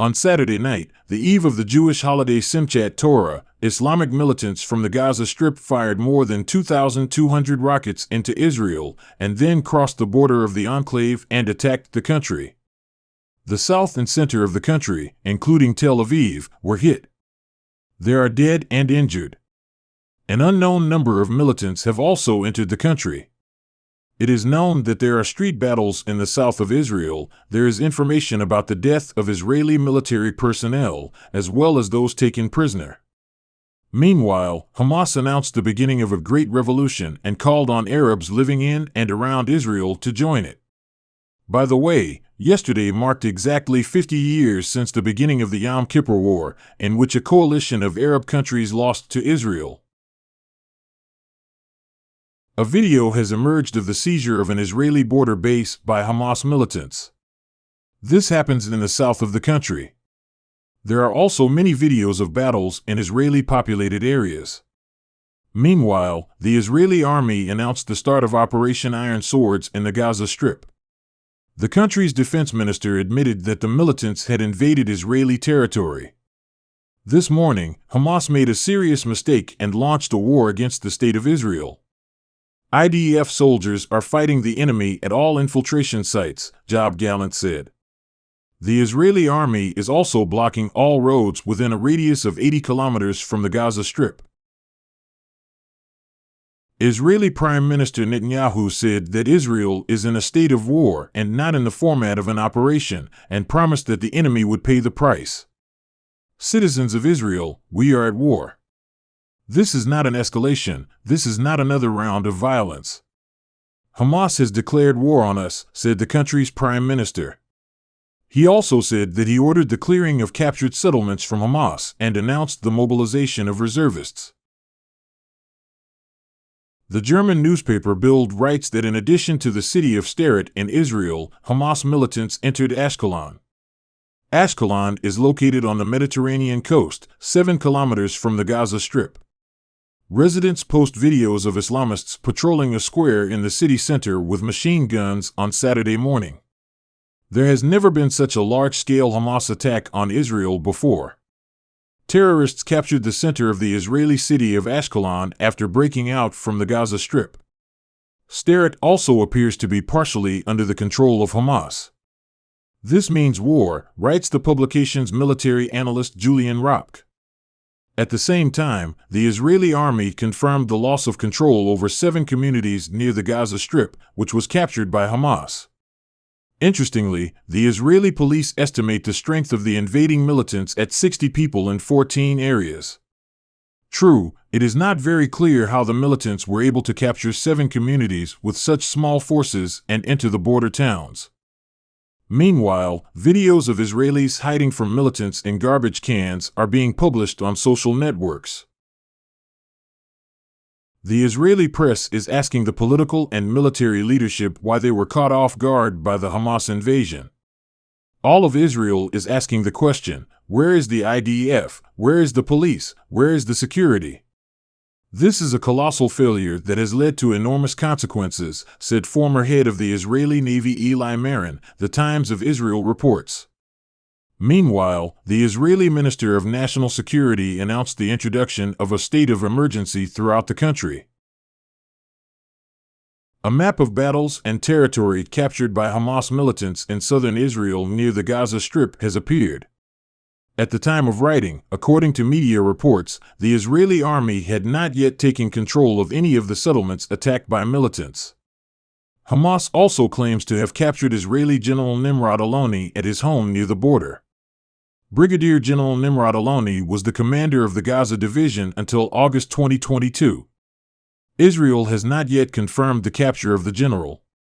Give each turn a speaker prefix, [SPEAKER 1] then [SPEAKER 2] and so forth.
[SPEAKER 1] On Saturday night, the eve of the Jewish holiday Simchat Torah, Islamic militants from the Gaza Strip fired more than 2,200 rockets into Israel and then crossed the border of the enclave and attacked the country. The south and center of the country, including Tel Aviv, were hit. There are dead and injured. An unknown number of militants have also entered the country. It is known that there are street battles in the south of Israel. There is information about the death of Israeli military personnel, as well as those taken prisoner. Meanwhile, Hamas announced the beginning of a great revolution and called on Arabs living in and around Israel to join it. By the way, yesterday marked exactly 50 years since the beginning of the Yom Kippur War, in which a coalition of Arab countries lost to Israel. A video has emerged of the seizure of an Israeli border base by Hamas militants. This happens in the south of the country. There are also many videos of battles in Israeli-populated areas. Meanwhile, the Israeli army announced the start of Operation Iron Swords in the Gaza Strip. The country's defense minister admitted that the militants had invaded Israeli territory. This morning, Hamas made a serious mistake and launched a war against the state of Israel. IDF soldiers are fighting the enemy at all infiltration sites, Job Gallant said. The Israeli army is also blocking all roads within a radius of 80 kilometers from the Gaza Strip. Israeli Prime Minister Netanyahu said that Israel is in a state of war and not in the format of an operation, and promised that the enemy would pay the price. Citizens of Israel, we are at war. This is not an escalation, this is not another round of violence. Hamas has declared war on us, said the country's prime minister. He also said that he ordered the clearing of captured settlements from Hamas and announced the mobilization of reservists. The German newspaper Bild writes that in addition to the city of Sderot in Israel, Hamas militants entered Ashkelon. Ashkelon is located on the Mediterranean coast, 7 kilometers from the Gaza Strip. Residents post videos of Islamists patrolling a square in the city center with machine guns on Saturday morning. There has never been such a large-scale Hamas attack on Israel before. Terrorists captured the center of the Israeli city of Ashkelon after breaking out from the Gaza Strip. Sderot also appears to be partially under the control of Hamas. This means war, writes the publication's military analyst Julian Ropke. At the same time, the Israeli army confirmed the loss of control over 7 communities near the Gaza Strip, which was captured by Hamas. Interestingly, the Israeli police estimate the strength of the invading militants at 60 people in 14 areas. True, it is not very clear how the militants were able to capture 7 communities with such small forces and enter the border towns. Meanwhile, videos of Israelis hiding from militants in garbage cans are being published on social networks. The Israeli press is asking the political and military leadership why they were caught off guard by the Hamas invasion. All of Israel is asking the question, where is the IDF, where is the police, where is the security? This is a colossal failure that has led to enormous consequences, said former head of the Israeli Navy Eli Marin, the Times of Israel reports. Meanwhile, the Israeli Minister of National Security announced the introduction of a state of emergency throughout the country. A map of battles and territory captured by Hamas militants in southern Israel near the Gaza Strip has appeared. At the time of writing, according to media reports, the Israeli army had not yet taken control of any of the settlements attacked by militants. Hamas also claims to have captured Israeli General Nimrod Aloni at his home near the border. Brigadier General Nimrod Aloni was the commander of the Gaza Division until August 2022. Israel has not yet confirmed the capture of the general.